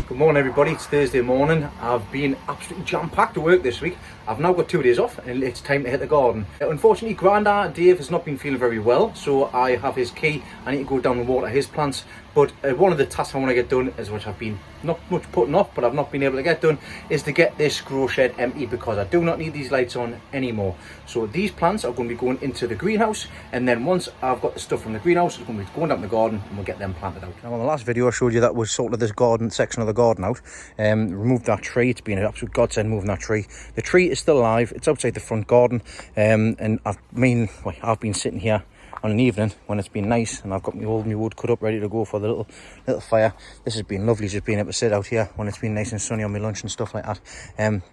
Good morning everybody, it's Thursday morning. I've been absolutely jam-packed to work this week. I've now got 2 days off and it's time to hit the garden. Unfortunately, Grandad Dave has not been feeling very well, so I have his key. I need to go down and water his plants. But one of the tasks I want to get done, is which I've been not much putting off, but I've not been able to get done, is to get this grow shed emptied because I do not need these lights on anymore. So these plants are going to be going into the greenhouse, and then once I've got the stuff from the greenhouse, it's going to be going down the garden and we'll get them planted out. Now on the last video I showed you that was sort of this garden section of the garden out. Removed that tree. It's been an absolute godsend moving that tree. The tree is still alive. It's outside the front garden, and I've been sitting here on an evening when it's been nice and I've got my wood cut up ready to go for the little fire. This has been lovely, just being able to sit out here when it's been nice and sunny on my lunch and stuff like that.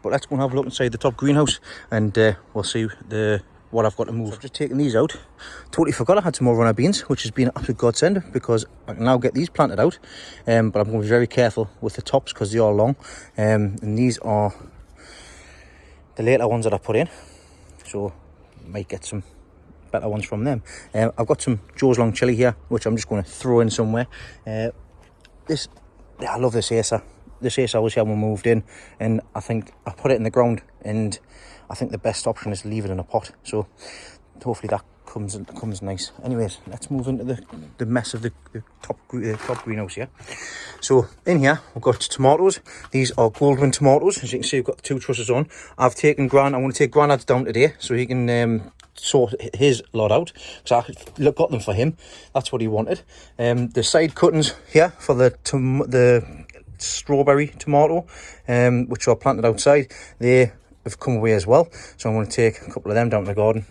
But let's go and have a look inside the top greenhouse and we'll see what I've got to move. So I've just taken these out. Totally forgot I had some overrunner beans, which has been an absolute godsend because I can now get these planted out. But I'm going to be very careful with the tops because they are long. And these are the later ones that I put in, so I might get some better ones from them. I've got some Joe's long chilli here, which I'm just going to throw in somewhere. I love this acer. This acer was here when we moved in, and I think I put it in the ground, and I think the best option is to leave it in a pot. So hopefully that comes nice. Anyways, let's move into the mess of the top greenhouse here. So in here we've got tomatoes. These are Goldwyn tomatoes. As you can see, we've got the 2 trusses on. I'm going to take Grandad's down today so he can sort his lot out, so I got them for him. That's what he wanted. The side cuttings here for the strawberry tomato, which are planted outside, they have come away as well, so I'm going to take a couple of them down to the garden.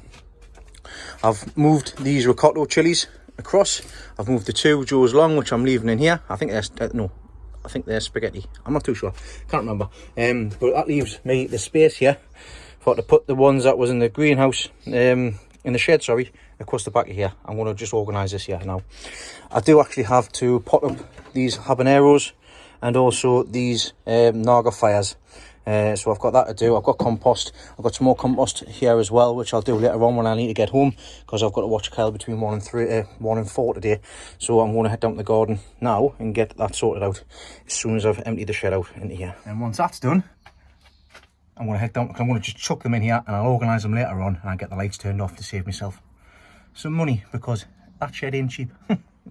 I've moved these ricotta chilies across. I've moved the 2 Joe's long, which I'm leaving in here. I think they're spaghetti. I'm not too sure, can't remember. But that leaves me the space here to put the ones that was in the greenhouse, in the shed, sorry, across the back of here. I'm going to just organise this here now. I do actually have to pot up these habaneros and also these naga fires. So I've got that to do. I've got compost. I've got some more compost here as well, which I'll do later on when I need to get home, because I've got to watch Kyle between 1 and 4 today. So I'm going to head down to the garden now and get that sorted out as soon as I've emptied the shed out into here. And once that's done, I'm going to head down, because I'm going to just chuck them in here and I'll organise them later on, and I'll get the lights turned off to save myself some money, because that shed ain't cheap.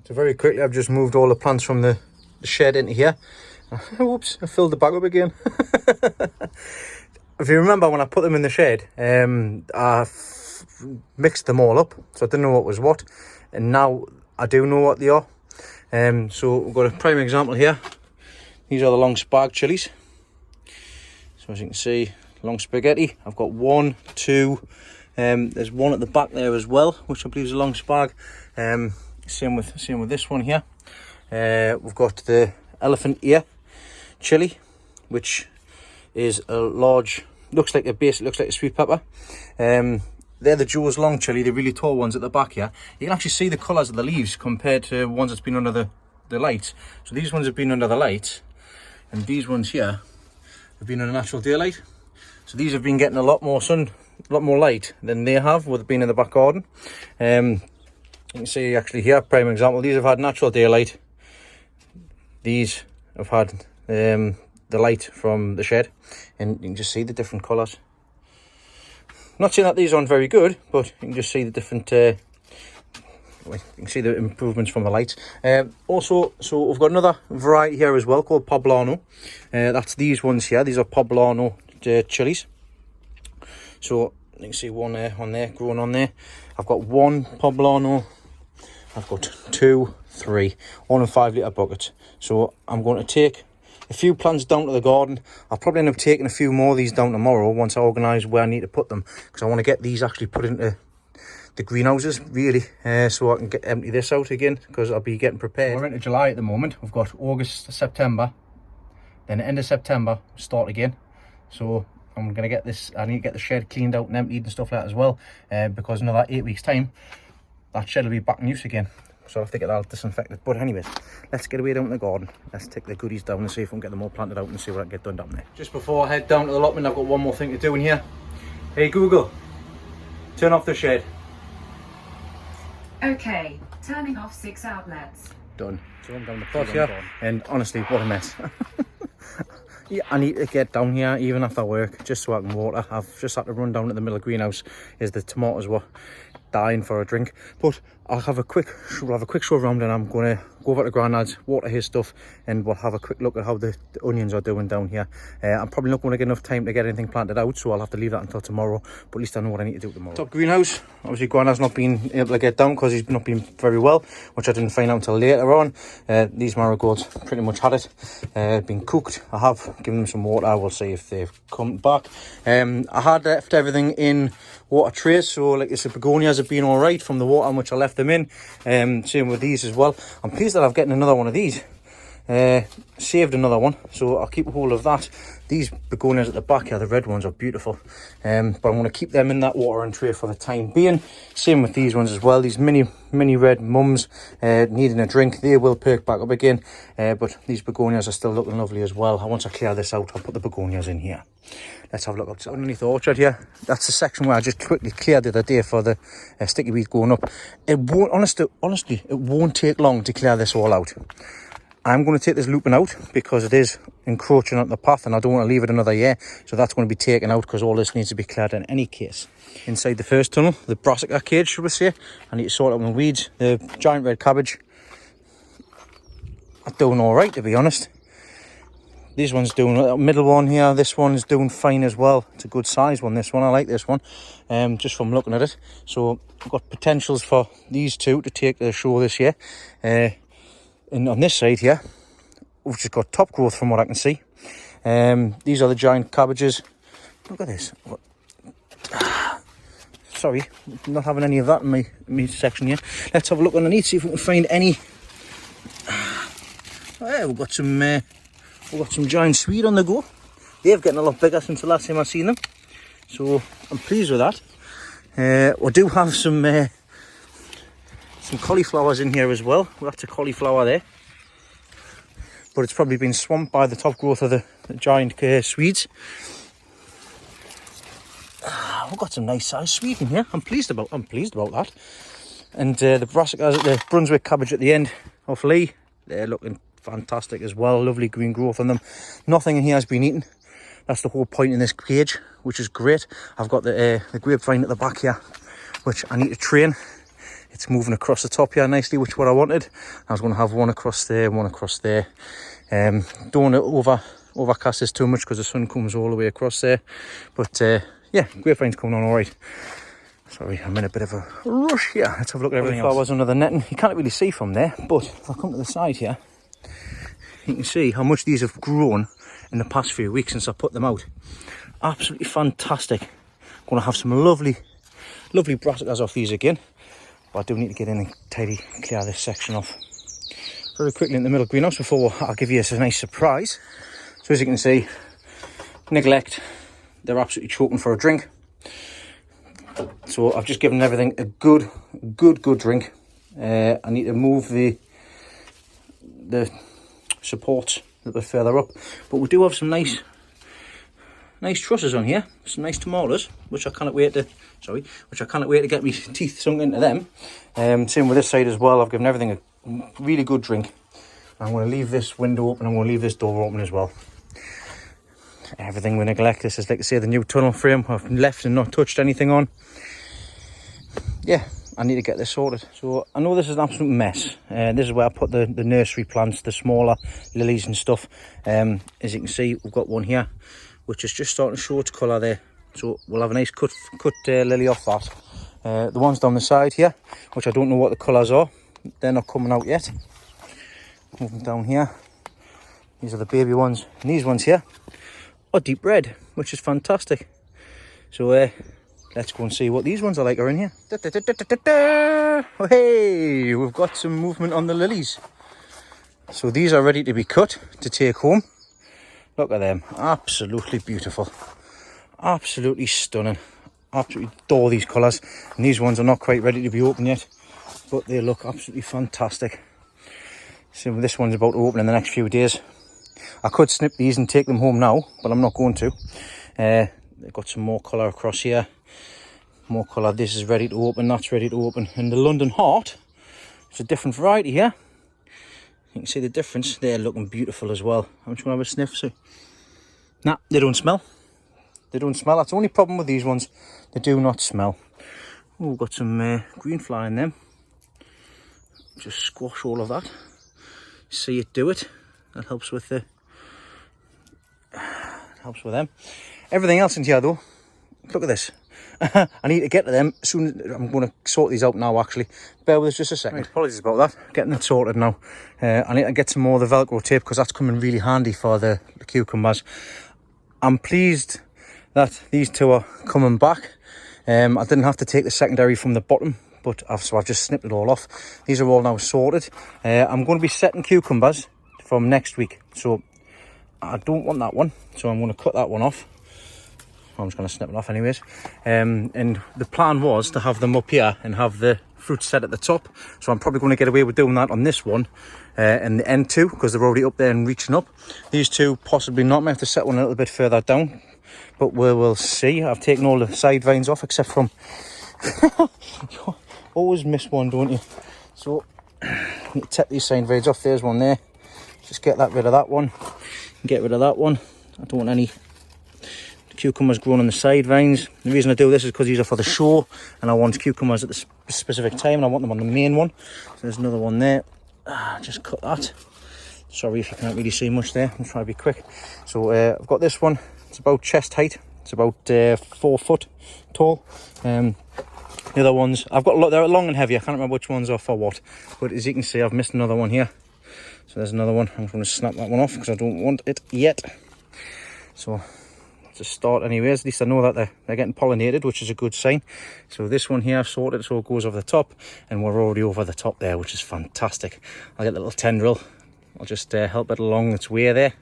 So very quickly, I've just moved all the plants from the shed into here. Whoops, I filled the bag up again. If you remember, when I put them in the shed, I mixed them all up, so I didn't know what was what, and now I do know what they are. So we've got a prime example here. These are the long spag chilies. So as you can see, long spaghetti. I've got 1, 2. There's one at the back there as well, which I believe is a long spag. Same with this one here. We've got the elephant ear chili, which is a large, looks like a sweet pepper. They're the Joe's long chili, the really tall ones at the back here. You can actually see the colours of the leaves compared to ones that's been under the lights. So these ones have been under the lights, and these ones here have been under natural daylight. So these have been getting a lot more sun, a lot more light than they have with being in the back garden. You can see actually here, prime example, these have had natural daylight. These have had the light from the shed, and you can just see the different colours. Not saying that these aren't very good, but you can just see the different you can see the improvements from the lights. Also, so we've got another variety here as well called poblano. That's these ones here. These are poblano chilies. So you can see one there on there, growing on there. I've got 1 poblano. I've got 2, 3, 1 and 5 litre buckets. So I'm going to take a few plants down to the garden. I'll probably end up taking a few more of these down tomorrow once I organise where I need to put them, because I want to get these actually put into the greenhouses really, so I can empty this out again, because I'll be getting prepared. We're into July at the moment. We've got August, September, then the end of September start again. So I'm going to get this, I need to get the shed cleaned out and emptied and stuff like that as well, because in another 8 weeks time that shed will be back in use again, so I'll have to get that disinfected. But anyways, let's get away down to the garden. Let's take the goodies down and see if we can get them all planted out and see what I can get done down there. Just before I head down to the allotment, I've got one more thing to do in here. Hey Google, turn off the shed. Okay, turning off 6 outlets. Done. So I'm down the pot here, and honestly, what a mess. Yeah, I need to get down here even after work just so I can water. I've just had to run down to the middle greenhouse as the tomatoes were dying for a drink. But we'll have a quick show around, and I'm going to go over to Grandad's, water his stuff, and we'll have a quick look at how the onions are doing down here. I'm probably not going to get enough time to get anything planted out, so I'll have to leave that until tomorrow, but at least I know what I need to do tomorrow. Top greenhouse, obviously Grandad's not been able to get down because he's not been very well, which I didn't find out until later on. These marigolds pretty much had it, been cooked. I have given them some water. We'll see if they've come back. I had left everything in water trays, so like I said, begonias have been all right from the water in which I left them in. Same with these as well. I'm pleased that I've gotten another one of these. Saved another one, so I'll keep a hold of that. These begonias at the back here, the red ones, are beautiful, but I'm going to keep them in that watering tray for the time being. Same with these ones as well. These mini red mums needing a drink, they will perk back up again, but these begonias are still looking lovely as well. Once I clear this out, I'll put the begonias in here. Let's have a look up underneath the orchard here. That's the section where I just quickly cleared the other day for the sticky weed going up. It won't, honestly, it won't take long to clear this all out. I'm going to take this looping out because it is encroaching on the path, and I don't want to leave it another year, so that's going to be taken out because all this needs to be cleared in any case. Inside the first tunnel, the brassica cage, should we say, I need to sort out my weeds. The giant red cabbage are doing all right, to be honest. This one's doing, middle one here, this one's doing fine as well. It's a good size one, this one. I like this one, just from looking at it. So I've got potentials for these two to take the show this year. And on this side here, we've just got top growth from what I can see. These are the giant cabbages. Look at this. Sorry, not having any of that in my section here. Let's have a look underneath, see if we can find any. Yeah, we've got some giant swede on the go. They're getting a lot bigger since the last time I've seen them, so I'm pleased with that. We do have some cauliflowers in here as well. Well, that's a cauliflower there, but it's probably been swamped by the top growth of the giant Swedes. We've got some nice sized Swede in here. I'm pleased about that. And the brassicas, the Brunswick cabbage at the end of Lee, they're looking fantastic as well. Lovely green growth on them. Nothing in here has been eaten. That's the whole point in this cage, which is great. I've got the grapevine at the back here, which I need to train. It's moving across the top here nicely, which is what I wanted. I was going to have one across there, one across there. Don't want to overcast this too much because the sun comes all the way across there. But yeah, grapevine's coming on all right. Sorry, I'm in a bit of a rush here. Let's have a look at everything else. Flowers under the netting. You can't really see from there, but if I come to the side here, you can see how much these have grown in the past few weeks since I put them out. Absolutely fantastic. Going to have some lovely brassicas off these again. But I do need to get in and tidy clear this section off very quickly in the middle greenhouse before I'll give you a nice surprise. So as you can see, neglect, they're absolutely choking for a drink. So I've just given everything a good drink. I need to move the supports a bit further up, but we do have some nice trusses on here, some nice tomatoes, which I cannot wait to get my teeth sunk into them. Same with this side as well. I've given everything a really good drink. I'm going to leave this window open. I'm going to leave this door open as well. Everything we neglect. This is, like I say, the new tunnel frame I've left and not touched anything on. Yeah, I need to get this sorted. So I know this is an absolute mess. This is where I put the nursery plants, the smaller lilies and stuff. As you can see, we've got one here which is just starting to show its colour there. So we'll have a nice cut lily off that. The ones down the side here, which I don't know what the colours are, they're not coming out yet. Moving down here, these are the baby ones, and these ones here are deep red, which is fantastic. So let's go and see what these ones are like are in here. Oh, hey, we've got some movement on the lilies. So these are ready to be cut to take home. Look at them, absolutely beautiful, absolutely stunning. Absolutely adore these colours. And these ones are not quite ready to be open yet, but they look absolutely fantastic. So this one's about to open in the next few days. I could snip these and take them home now, but I'm not going to. They've got some more colour across here. More colour. This is ready to open, that's ready to open. And the London Heart, it's a different variety here. You can see the difference. They're looking beautiful as well. I'm just going to have a sniff. So, nah, they don't smell. They don't smell. That's the only problem with these ones. They do not smell. Oh, we've got some green fly in them. Just squash all of that. See it do it. That helps with the... helps with them. Everything else in here though, look at this. I need to get to them soon. I'm going to sort these out now actually. Bear with us just a second. Right, apologies about that. Getting it sorted now. I need to get some more of the Velcro tape because that's coming really handy for the cucumbers. I'm pleased that these two are coming back. I didn't have to take the secondary from the bottom, but so I've just snipped it all off. These are all now sorted. I'm going to be setting cucumbers from next week, so I don't want that one, so I'm going to cut that one off. I'm just going to snip it off anyways. And the plan was to have them up here and have the fruit set at the top, so I'm probably going to get away with doing that on this one and the end two, because they're already up there and reaching up. These two possibly not. I might have to set one a little bit further down, but we'll see. I've taken all the side vines off except from you always miss one, don't you? So you take these side vines off. There's one there. Just get rid of that one. Get rid of that one. I don't want any cucumbers growing on the side vines. The reason I do this is because these are for the show, and I want cucumbers at the specific time, and I want them on the main one. So there's another one there. Just cut that. Sorry if you can't really see much there. I'm trying to be quick. So I've got this one. It's about chest height. It's about 4 foot tall. The other ones, I've got a lot. They're long and heavy. I can't remember which ones are for what. But as you can see, I've missed another one here. So there's another one. I'm going to snap that one off because I don't want it yet. So to start anyways, at least I know that they're getting pollinated, which is a good sign. So this one here I've sorted, so it goes over the top, and we're already over the top there, which is fantastic. I'll get a little tendril. I'll just help it along its way there.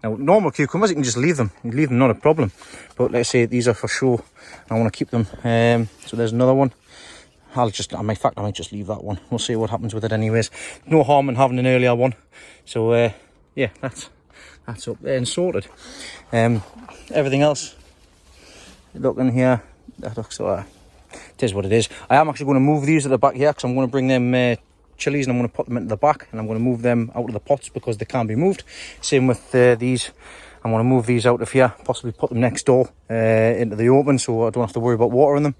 Now normal cucumbers, you can just leave them. You leave them, not a problem. But let's say these are for show. I want to keep them. So there's another one. I might just leave that one. We'll see what happens with it anyways. No harm in having an earlier one. So yeah, that's up there and sorted. Everything else, look in here, that looks it is what it is. I am actually going to move these at the back here because I'm going to bring them chillies and I'm going to put them into the back, and I'm going to move them out of the pots because they can't be moved. Same with these. I'm going to move these out of here, possibly put them next door into the open so I don't have to worry about watering them.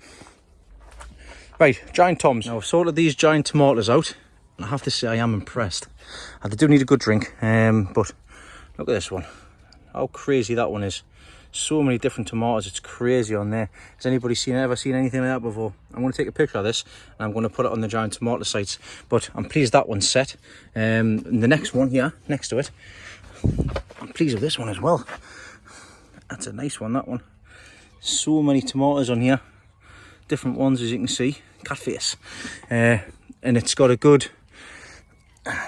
Right, giant toms. Now I've sorted these giant tomatoes out, and I have to say I am impressed. They do need a good drink, but look at this one. How crazy that one is. So many different tomatoes, it's crazy on there. Has anybody ever seen anything like that before? I'm going to take a picture of this and I'm going to put it on the giant tomato sites. But I'm pleased that one's set. And the next one here, next to it, I'm pleased with this one as well. That's a nice one, that one. So many tomatoes on here. Different ones, as you can see. Cat face. And it's got a good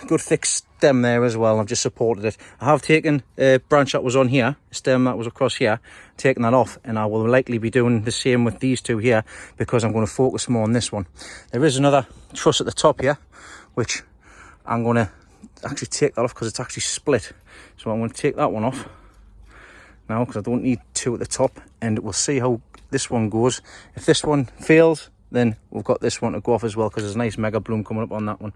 thick stem there as well. I've just supported it. I have taken a branch that was on here, a stem that was across here, taken that off, and I will likely be doing the same with these two here because I'm going to focus more on this one. There is another truss at the top here, which I'm going to actually take that off because it's actually split. So I'm going to take that one off now because I don't need two at the top, and we'll see how this one goes. If this one fails, then we've got this one to go off as well because there's a nice mega bloom coming up on that one.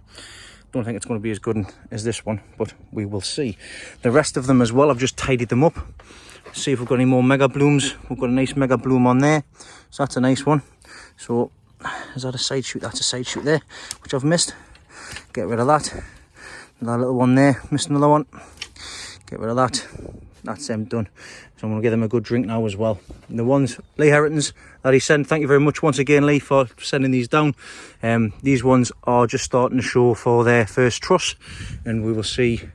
Don't think it's going to be as good as this one, but we will see. The rest of them as well, I've just tidied them up. See if we've got any more mega blooms. We've got a nice mega bloom on there, so that's a nice one. So is that a side shoot? That's a side shoot there, which I've missed. Get rid of that. That little one there, missed another one. Get rid of that. That's them done. So I'm going to give them a good drink now as well. And the ones, Lee Herrington's that he sent, thank you very much once again, Lee, for sending these down. These ones are just starting to show for their first truss, and we will see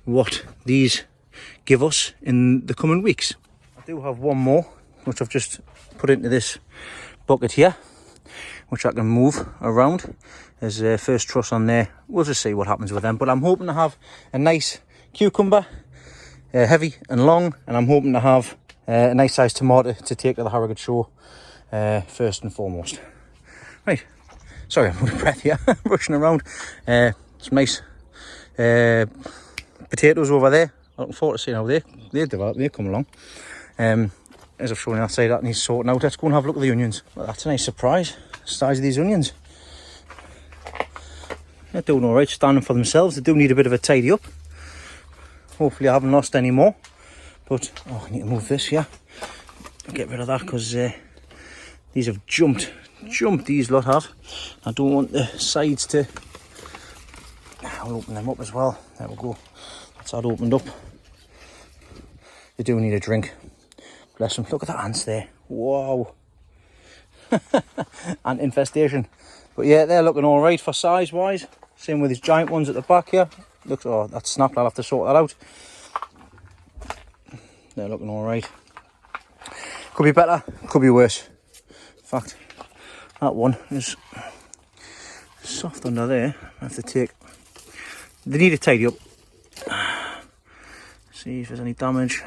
what these give us in the coming weeks. I do have one more, which I've just put into this bucket here, which I can move around. There's a first truss on there. We'll just see what happens with them, but I'm hoping to have a nice cucumber, heavy and long, and I'm hoping to have a nice sized tomato to take to the Harrogate show first and foremost. Right, sorry, I'm out of breath here, rushing around. Some nice potatoes over there. I'm looking forward to seeing how they develop, they come along. As I've shown you that side, that needs sorting out. Let's go and have a look at the onions. Well, that's a nice surprise, the size of these onions. They're doing alright, standing for themselves. They do need a bit of a tidy up. Hopefully I haven't lost any more. But, oh, I need to move this, yeah. Get rid of that because these have jumped, these lot have. I don't want the sides to... I'll open them up as well. There we go. That's that opened up. They do need a drink. Bless them. Look at the ants there. Wow. Ant infestation. But yeah, they're looking alright for size wise. Same with these giant ones at the back here. Looks, oh, that's snapped. I'll have to sort that out. They're looking alright. Could be better, could be worse. In fact, that one is soft under there. I have to take... They need to tidy up. See if there's any damage.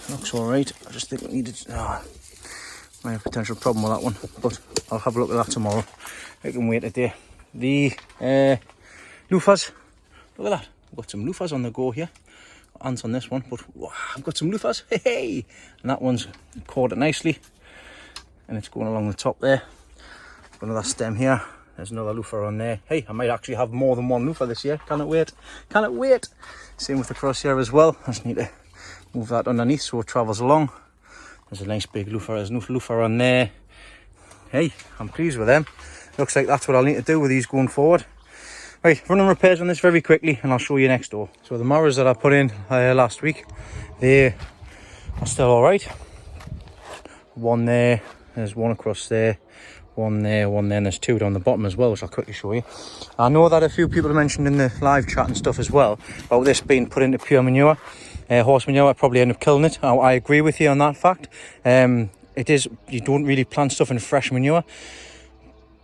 Looks alright. I just think we needed... might have a potential problem with that one. But I'll have a look at that tomorrow. I can wait a day. The loofahs. Look at that. I've got some loofahs on the go here. Ants on this one, but wow, I've got some loofahs. Hey! And that one's caught it nicely. And it's going along the top there. Got another stem here. There's another loofah on there. Hey, I might actually have more than one loofah this year. Cannot wait. Cannot wait. Same with the crosshair as well. I just need to move that underneath so it travels along. There's a nice big loofah. There's no loofah on there. Hey, I'm pleased with them. Looks like that's what I'll need to do with these going forward. Right, running repairs on this very quickly and I'll show you next door. So the mirrors that I put in last week, they are still alright. One there, there's one across there, one there, one there, and there's two down the bottom as well, which I'll quickly show you. I know that a few people mentioned in the live chat and stuff as well about this being put into pure manure. Horse manure, I'd probably end up killing it. I agree with you on that fact. It is, you don't really plant stuff in fresh manure.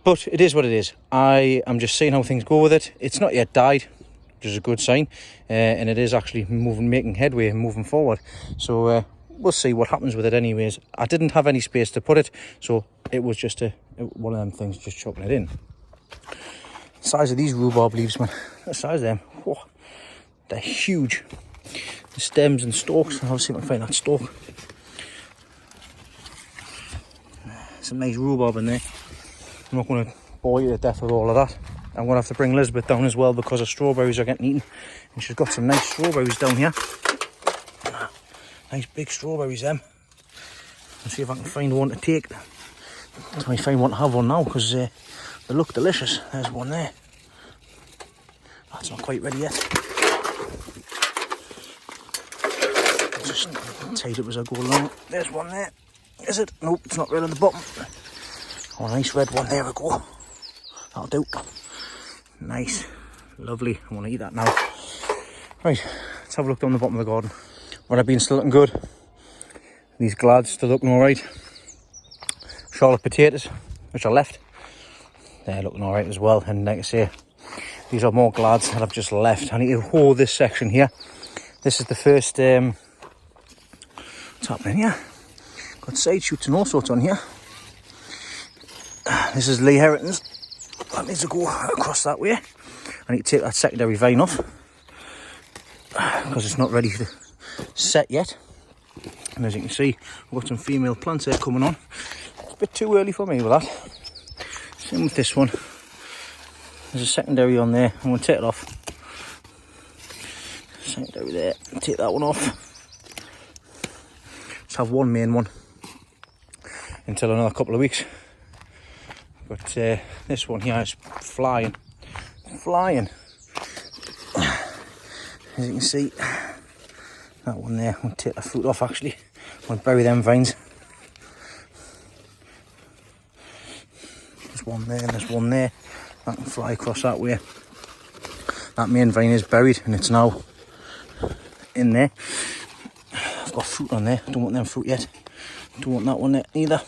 But it is what it is. I am just seeing how things go with it. It's not yet died, which is a good sign. And it is actually making headway and moving forward. So we'll see what happens with it anyways. I didn't have any space to put it. So it was just one of them things, just chucking it in. The size of these rhubarb leaves, man. The size of them. Whoa, they're huge. The stems and stalks. I'll see if I can find that stalk. Some nice rhubarb in there. I'm not going to bore you to death with all of that. I'm going to have to bring Elizabeth down as well because her strawberries are getting eaten. And she's got some nice strawberries down here. Nice big strawberries, them. Let's see if I can find one to take. Let me find one to have one now because they look delicious. There's one there. That's not quite ready yet. Just tied up as I go along. There's one there. Is it? Nope, it's not right on the bottom. Oh, a nice red one. There we go. That'll do. Nice. Lovely. I want to eat that now. Right, let's have a look down the bottom of the garden. What I've been still looking good. These glads still looking alright. Charlotte potatoes, which are left. They're looking alright as well. And like I say, these are more glads that I've just left. I need to hold this section here. This is the first... what's happening here? Got side shoots and all sorts on here. This is Lee Herrington's. That needs to go across that way. I need to take that secondary vine off because it's not ready to set yet. And as you can see, we've got some female plants there coming on. It's a bit too early for me with that. Same with this one. There's a secondary on there. I'm going to take it off. Secondary there. Take that one off. Let's have one main one until another couple of weeks. But this one here is flying. Flying. As you can see, that one there, I'm going to take the fruit off actually. I'm going to bury them vines. There's one there and there's one there. That can fly across that way. That main vine is buried and it's now in there. I've got fruit on there. I don't want them fruit yet. Don't want that one there either.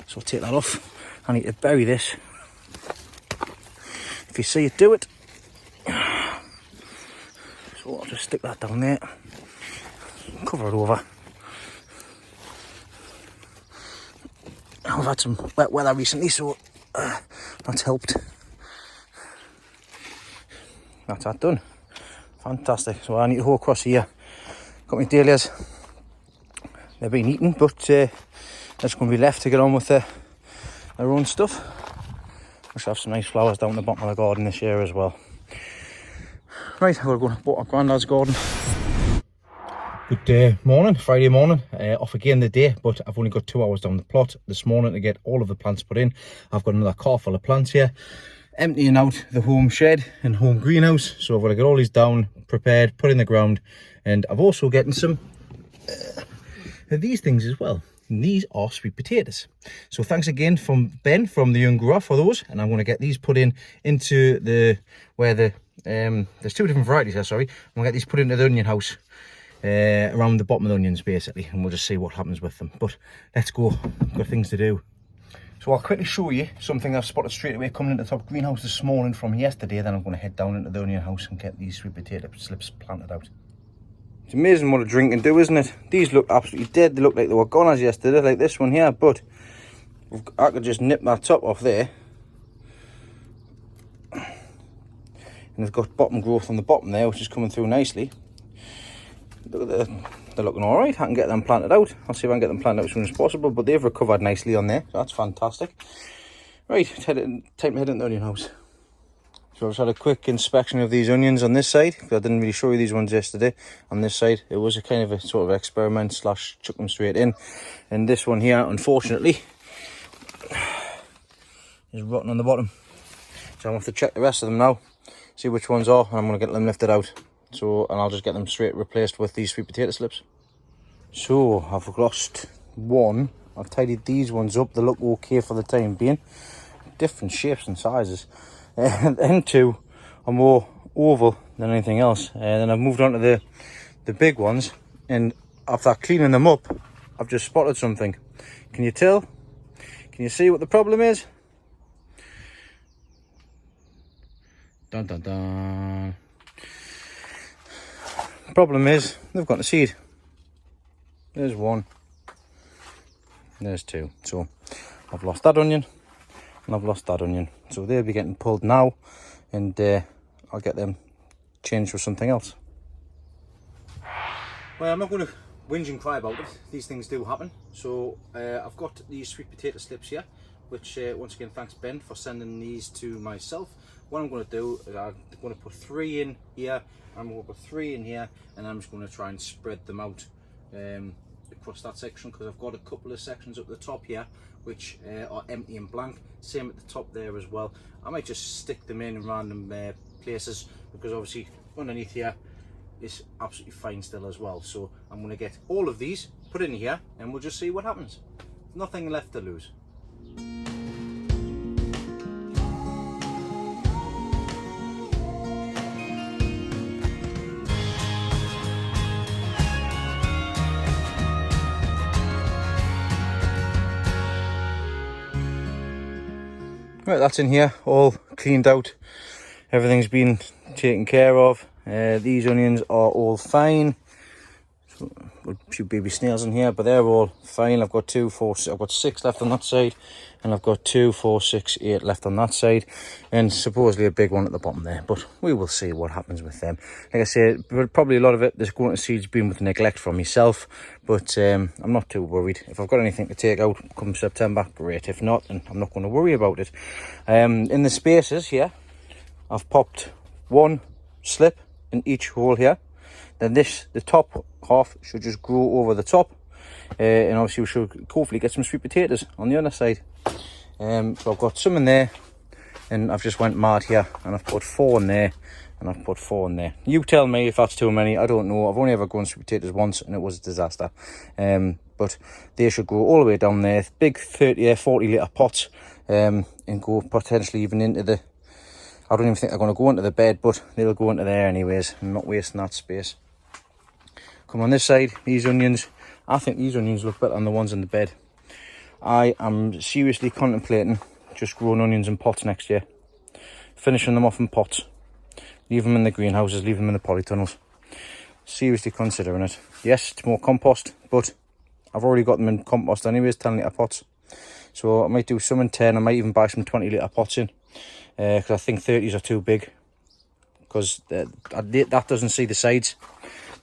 So I'll take that off. I need to bury this. If you see it, do it. So I'll just stick that down there. Cover it over. I've had some wet weather recently, so that's helped. That's that done. Fantastic. So I need to go across here. Got my dahlias. They're being eaten, but they're just going to be left to get on with their own stuff. I should have some nice flowers down the bottom of the garden this year as well. Right, I've got to go and water Grandad's garden. Good morning, Friday morning, off again the day, but I've only got 2 hours down the plot this morning to get all of the plants put in. I've got another car full of plants here, emptying out the home shed and home greenhouse, so I've got to get all these down, prepared, put in the ground, and I've also getting some these things as well. And these are sweet potatoes. So thanks again from Ben from the Young Grower for those, and I'm going to get these put in into the, where the, there's 2 different varieties here, sorry. I'm going to get these put into the onion house. Around the bottom of the onions basically, and we'll just see what happens with them. But let's go, I've got things to do. So I'll quickly show you something I've spotted straight away coming into the top greenhouse this morning from yesterday. Then I'm going to head down into the onion house and get these sweet potato slips planted out. It's amazing what a drink can do, isn't it? These look absolutely dead. They look like they were gone as yesterday, like this one here, but I could just nip that top off there, and they've got bottom growth on the bottom there, which is coming through nicely. Look at they're looking all right. I can get them planted out. I'll see if I can get them planted out as soon as possible, but they've recovered nicely on there, so that's fantastic. Right, time to head into the onion house. So I've just had a quick inspection of these onions on this side, because I didn't really show you these ones yesterday. On this side, it was a kind of a sort of experiment slash chuck them straight in. And this one here, unfortunately, is rotten on the bottom. So I'm going to have to check the rest of them now, see which ones are, and I'm going to get them lifted out. So, and I'll just get them straight replaced with these sweet potato slips. So I've lost one. I've tidied these ones up. They look okay for the time being. Different shapes and sizes. And then 2 are more oval than anything else. And then I've moved on to the big ones. And after cleaning them up, I've just spotted something. Can you tell? Can you see what the problem is? Dun dun dun. Problem is, they've got a seed. There's 1. There's 2. So I've lost that onion and I've lost that onion. So they'll be getting pulled now, and I'll get them changed for something else. Well, I'm not going to whinge and cry about it. These things do happen. So I've got these sweet potato slips here, which once again, thanks Ben for sending these to myself. What I'm going to do is I'm going to put 3 in here, I'm going to put 3 in here, and I'm just going to try and spread them out across that section, because I've got a couple of sections up the top here which are empty and blank. Same at the top there as well. I might just stick them in random places, because obviously underneath here is absolutely fine still as well. So I'm going to get all of these put in here, and we'll just see what happens. Nothing left to lose. Right, that's in here, all cleaned out. Everything's been taken care of. These onions are all fine. So, a few baby snails in here, but they're all fine. I've got 2, 4, I've got 6 left on that side, and I've got 2, 4, 6, 8 left on that side, and supposedly a big one at the bottom there. But we will see what happens with them. Like I said, probably a lot of it, this growing seed's been with neglect from myself, but I'm not too worried. If I've got anything to take out come September, great. If not, then I'm not going to worry about it. In the spaces here, I've popped 1 slip in each hole here. Then the top half should just grow over the top, and obviously we should hopefully get some sweet potatoes on the other side. So I've got some in there, and I've just went mad here, and I've put 4 in there, and I've put 4 in there. You tell me if that's too many. I don't know. I've only ever grown sweet potatoes once, and it was a disaster. But they should go all the way down there, big 40 litre pots, and go potentially even into the, I don't even think they're going to go into the bed, but they'll go into there anyways. I'm not wasting that space. Come on this side, these onions. I think these onions look better than the ones in the bed. I am seriously contemplating just growing onions in pots next year. Finishing them off in pots. Leave them in the greenhouses, leave them in the polytunnels. Seriously considering it. Yes, it's more compost, but I've already got them in compost anyways, 10 litre pots. So I might do some in 10, I might even buy some 20 litre pots in. Because I think 30s are too big. Because that doesn't see the sides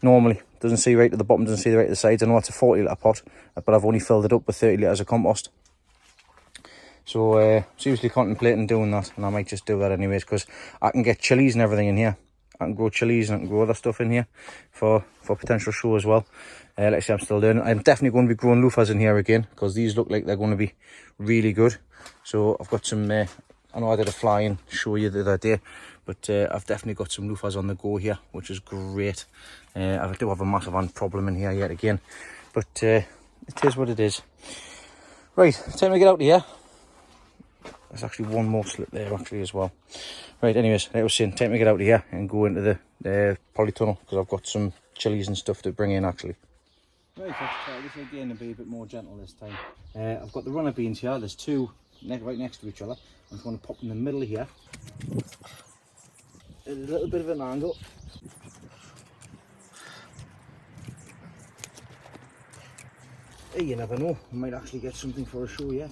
normally. Doesn't see right at the bottom, doesn't see right at the sides. I know it's a 40 litre pot, but I've only filled it up with 30 litres of compost. So seriously contemplating doing that, and I might just do that anyways, because I can get chillies and everything in here. I can grow chillies and I can grow other stuff in here for potential show as well. Like I say, I'm still learning. I'm definitely going to be growing loofahs in here again, because these look like they're going to be really good. So I've got some, I know I did a flying show you the other day, but I've definitely got some loofahs on the go here, which is great. I do have a massive ant problem in here yet again, but it is what it is. Right, time to get out of here. There's actually one more slip there actually as well. Right, anyways, like I was saying, time to get out of here and go into the polytunnel, because I've got some chillies and stuff to bring in actually. Right, let's try this again and be a bit more gentle this time. I've got the runner beans here. There's two right next to each other. I'm just going to pop in the middle here. There's a little bit of an angle. Hey, you never know, I might actually get something for a show yet.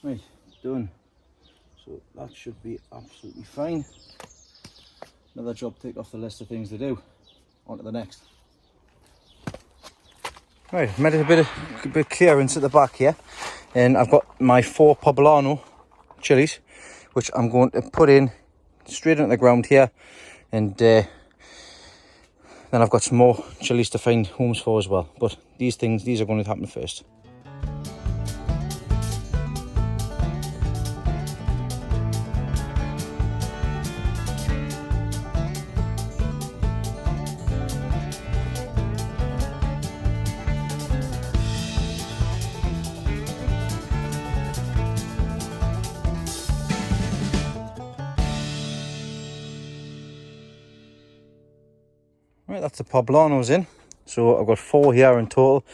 Right, done. So that should be absolutely fine. Another job tick off the list of things to do. On to the next. Right, made a bit of clearance at the back here, and I've got my 4 poblano chillies, which I'm going to put in straight into the ground here, and then I've got some more chillies to find homes for as well. But these are going to happen first. Right, that's the poblanos in. So I've got 4 here in total.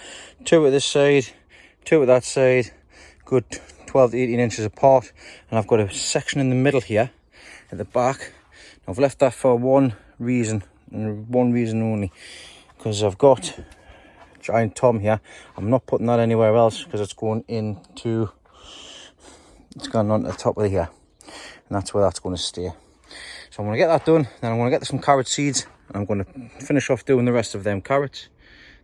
2 at this side, 2 at that side, good 12 to 18 inches apart. And I've got a section in the middle here at the back. I've left that for one reason, and one reason only, because I've got giant Tom here. I'm not putting that anywhere else, because it's going on the top of here, and that's where that's going to stay. So I'm going to get that done, then I'm going to get some carrot seeds, and I'm going to finish off doing the rest of them carrots,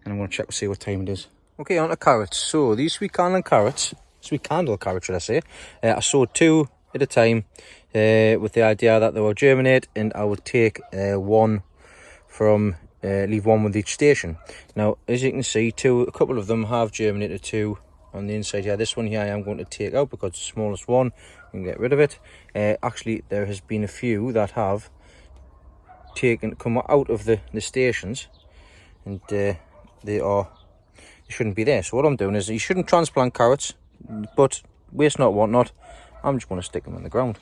and I'm going to check to see what time it is. Okay, on to carrots. So these sweet candle carrots should I say, I sowed 2 at a time with the idea that they will germinate, and I would take one from, leave one with each station. Now, as you can see, a couple of them have germinated, 2 on the inside here. This one here I am going to take out because it's the smallest one. I can get rid of it. Actually, there has been a few that have come out of the stations, and they shouldn't be there. So what I'm doing is, you shouldn't transplant carrots, but waste not, want not. I'm just going to stick them in the ground.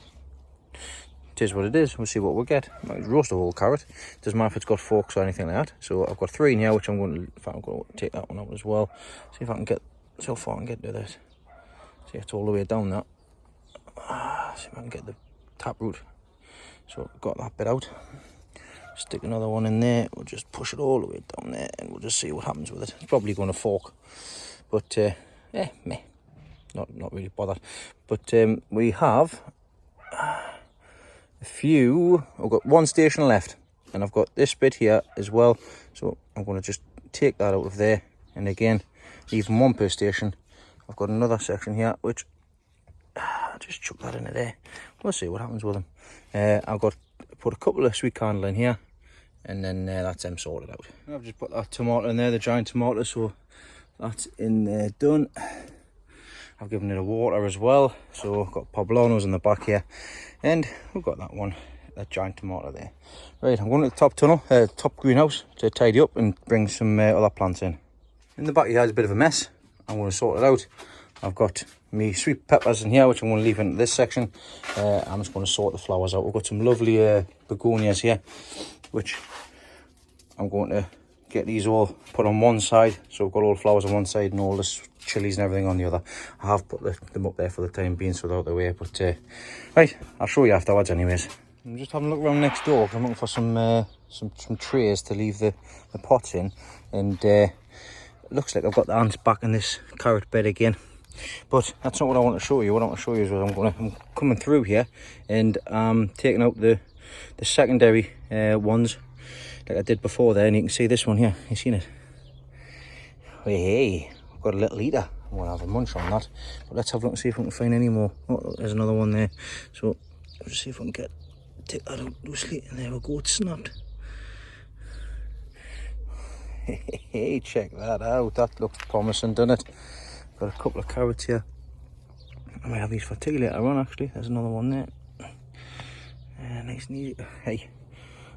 It is what it is. We'll see what we'll get. I might roast a whole carrot. Doesn't matter if it's got forks or anything like that. So I've got 3 in here, which I'm going to, in fact, I'm going to take that one out as well. See if I can get, so far I can get to this. See, it's all the way down that. See if I can get the taproot. So I've got that bit out. Stick another one in there. We'll just push it all the way down there, and we'll just see what happens with it. It's probably going to fork, but meh, not really bothered. But we have a few. I've got 1 station left, and I've got this bit here as well. So I'm going to just take that out of there, and again, leaving 1 per station. I've got another section here, which just chuck that into there. We'll see what happens with them. I've got put a couple of sweet candle in here, and then that's them sorted out. I've just put that tomato in there, the giant tomato, so that's in there done. I've given it a water as well, so I've got poblanos in the back here, and we've got that giant tomato there. Right, I'm going to the top tunnel, top greenhouse, to tidy up and bring some other plants in. In the backyard is a bit of a mess. I'm going to sort it out. I've got me sweet peppers in here, which I'm going to leave into this section. I'm just going to sort the flowers out. We've got some lovely begonias here, which I'm going to get these all put on one side. So we've got all the flowers on one side and all the chilies and everything on the other. I have put them up there for the time being, so they're out the way. But right, I'll show you afterwards anyways. I'm just having a look around next door because I'm looking for some trays to leave the pots in. And it looks like I've got the ants back in this carrot bed again. But that's not what I want to show you. What I want to show you is what I'm coming through here and taking out the secondary ones like I did before there, and you can see this one here. You seen it? Hey, I've got a little eater. I'm going to have a munch on that. But let's have a look and see if we can find any more. Oh, there's another one there. So let's see if we can take that out loosely. And there we go, it's snapped. Hey, check that out. That looks promising, doesn't it? Got a couple of carrots here. I might have these for tea later on, actually. There's another one there. Nice and easy. Hey,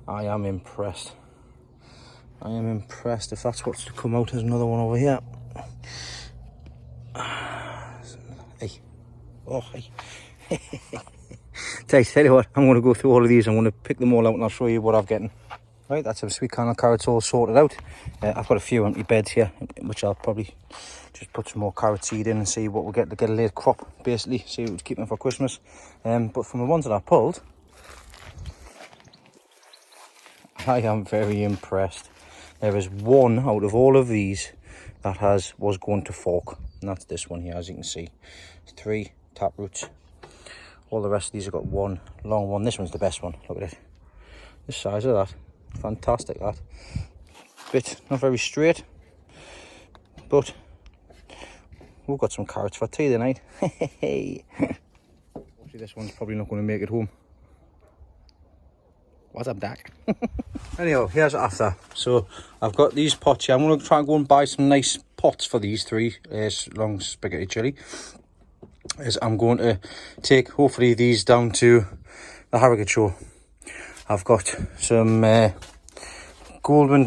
I am impressed. I am impressed. If that's what's to come out, there's another one over here. Hey. Oh, hey. Tell you what, I'm going to go through all of these. I'm going to pick them all out and I'll show you what I've gotten. Right, that's some sweet kernel carrots all sorted out. I've got a few empty beds here, which I'll probably just put some more carrot seed in and see what we'll get to get a late crop, basically. See what we'll keep them for Christmas. But from the ones that I pulled, I am very impressed. There is one out of all of these that was going to fork, and that's this one here, as you can see. 3 tap roots. All the rest of these have got one long one. This one's the best one. Look at it. The size of that. Fantastic, that. Bit not very straight, but we've got some carrots for tea tonight. Hey. This one's probably not going to make it home. What's up, Dak? Anyhow, here's after. So I've got these pots here. I'm going to try and go and buy some nice pots for these 3 long spaghetti chili. As I'm going to take, hopefully, these down to the Harrogate show. I've got some golden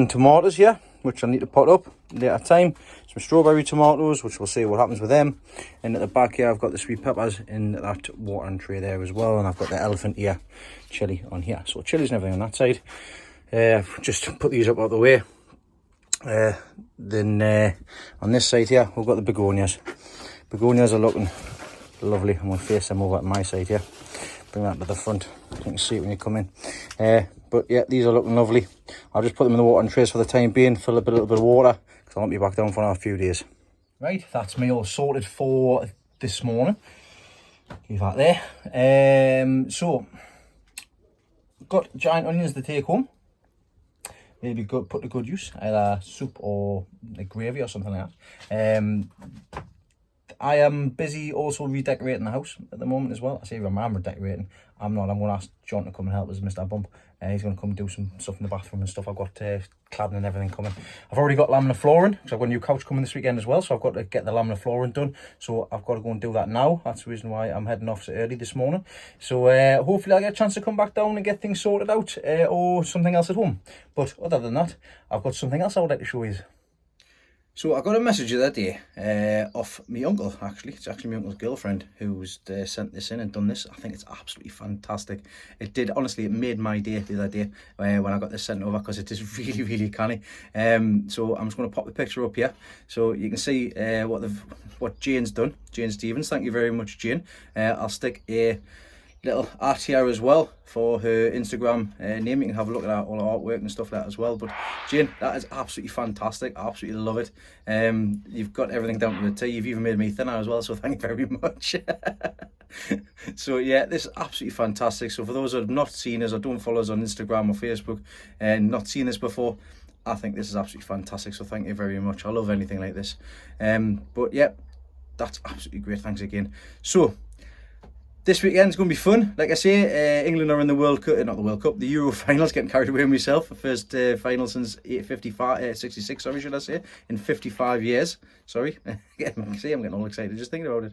tomatoes here, which I need to pot up later time. Some strawberry tomatoes, which we'll see what happens with them. And at the back here, I've got the sweet peppers in that watering tray there as well. And I've got the elephant ear chili on here. So chilies and everything on that side. Just put these up out the way. Then on this side here, we've got the begonias. Begonias are looking lovely. I'm going to face them over at my side here. Bring that to the front. You can see it when you come in. But yeah, these are looking lovely. I'll just put them in the watering trays for the time being. Fill up a little bit of water because I won't be back down for another few days. Right, that's me all sorted for this morning. Leave that there. So, got giant onions to take home. Maybe put to good use, either soup or like gravy or something like that. I am busy also redecorating the house at the moment as well. I say I'm redecorating. I'm not. I'm going to ask John to come and help us, Mr. Bump. He's going to come do some stuff in the bathroom and stuff. I've got cladding and everything coming. I've already got laminar flooring because I've got a new couch coming this weekend as well. So I've got to get the laminar flooring done. So I've got to go and do that now. That's the reason why I'm heading off so early this morning. So hopefully I'll get a chance to come back down and get things sorted out or something else at home. But other than that, I've got something else I would like to show you. So I got a message the other day off my uncle, actually. It's actually my uncle's girlfriend who's sent this in and done this. I think it's absolutely fantastic. It did, honestly, it made my day the other day when I got this sent over because it is really, really canny. So I'm just going to pop the picture up here so you can see what Jane's done. Jane Stevens, thank you very much, Jane. I'll stick a little art here as well for her Instagram name. You can have a look at all her artwork and stuff like that as well. But Jane, that is absolutely fantastic. I absolutely love it. You've got everything down to the T. You've even made me thinner as well, so thank you very much. So yeah, this is absolutely fantastic. So for those that have not seen us or don't follow us on Instagram or Facebook and not seen this before, I think this is absolutely fantastic. So thank you very much. I love anything like this. But yeah, that's absolutely great. Thanks again. So this weekend's going to be fun. Like I say, England are in the World Cup, not the World Cup, the Euro finals. Getting carried away with myself. The first final since 66, sorry, should I say, in 55 years. Sorry. See, I'm getting all excited just thinking about it.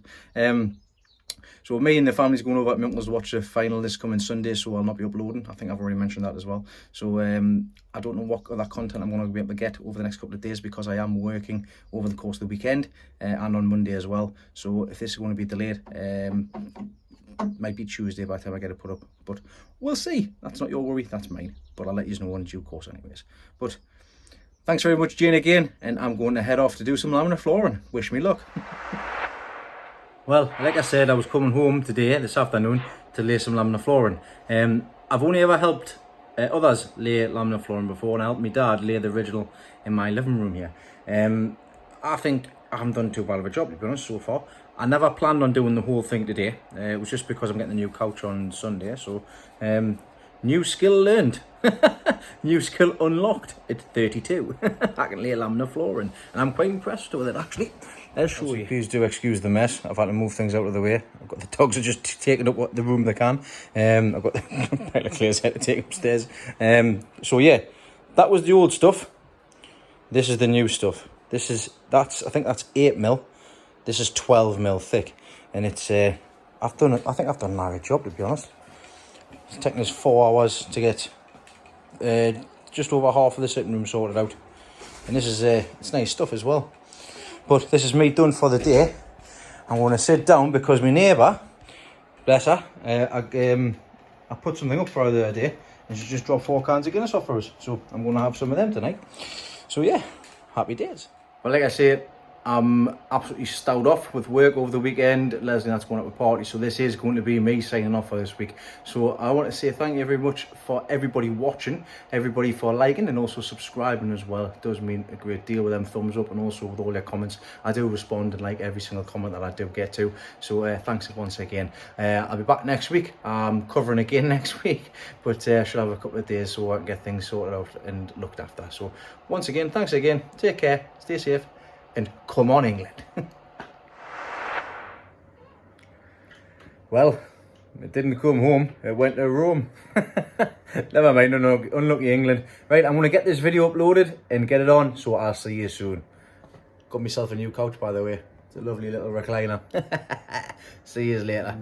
So me and the family's going over at my uncle's to watch the final this coming Sunday, so I'll not be uploading. I think I've already mentioned that as well. So I don't know what other content I'm going to be able to get over the next couple of days, because I am working over the course of the weekend and on Monday as well. So if this is going to be delayed, might be Tuesday by the time I get it put up. But we'll see. That's not your worry, that's mine. But I'll let you know in due course anyways. But thanks very much, Jane, again. And I'm going to head off to do some laminate flooring. Wish me luck. Well, like I said, I was coming home today, this afternoon, to lay some laminate flooring. I've only ever helped others lay laminate flooring before, and I helped my dad lay the original in my living room here. I think I haven't done too bad of a job, to be honest, so far. I never planned on doing the whole thing today. It was just because I'm getting a new couch on Sunday, so new skill learned. New skill unlocked at 32. I can lay laminate flooring, and I'm quite impressed with it, actually. Let's show you. Please do excuse the mess. I've had to move things out of the way. I've got the dogs are just taking up the room they can. I've got the pile of Claire's head to take upstairs. So yeah, that was the old stuff. This is the new stuff. I think that's 8mm. This is 12mm thick, and it's I think I've done an alright job, to be honest. It's taken us 4 hours to get just over half of the sitting room sorted out, and this is it's nice stuff as well. But this is me done for the day. I'm going to sit down because my neighbour, bless her, I put something up for her the other day, and she just dropped 4 cans of Guinness off for us. So I'm going to have some of them tonight. So yeah, happy days. Well, like I said, I'm absolutely stowed off with work over the weekend. Leslie that's going out to a party, so this is going to be me signing off for this week. So I want to say thank you very much for everybody watching, everybody for liking and also subscribing as well. It does mean a great deal with them thumbs up, and also with all their comments. I do respond and like every single comment that I do get to. So thanks once again. I'll be back next week. I'm covering again next week, but I should have a couple of days so I can get things sorted out and looked after. So once again, thanks again. Take care, stay safe, and come on, England. Well, it didn't come home, it went to Rome. Never mind, unlucky England. Right, I'm going to get this video uploaded and get it on, so I'll see you soon. Got myself a new couch, by the way. It's a lovely little recliner. See you later.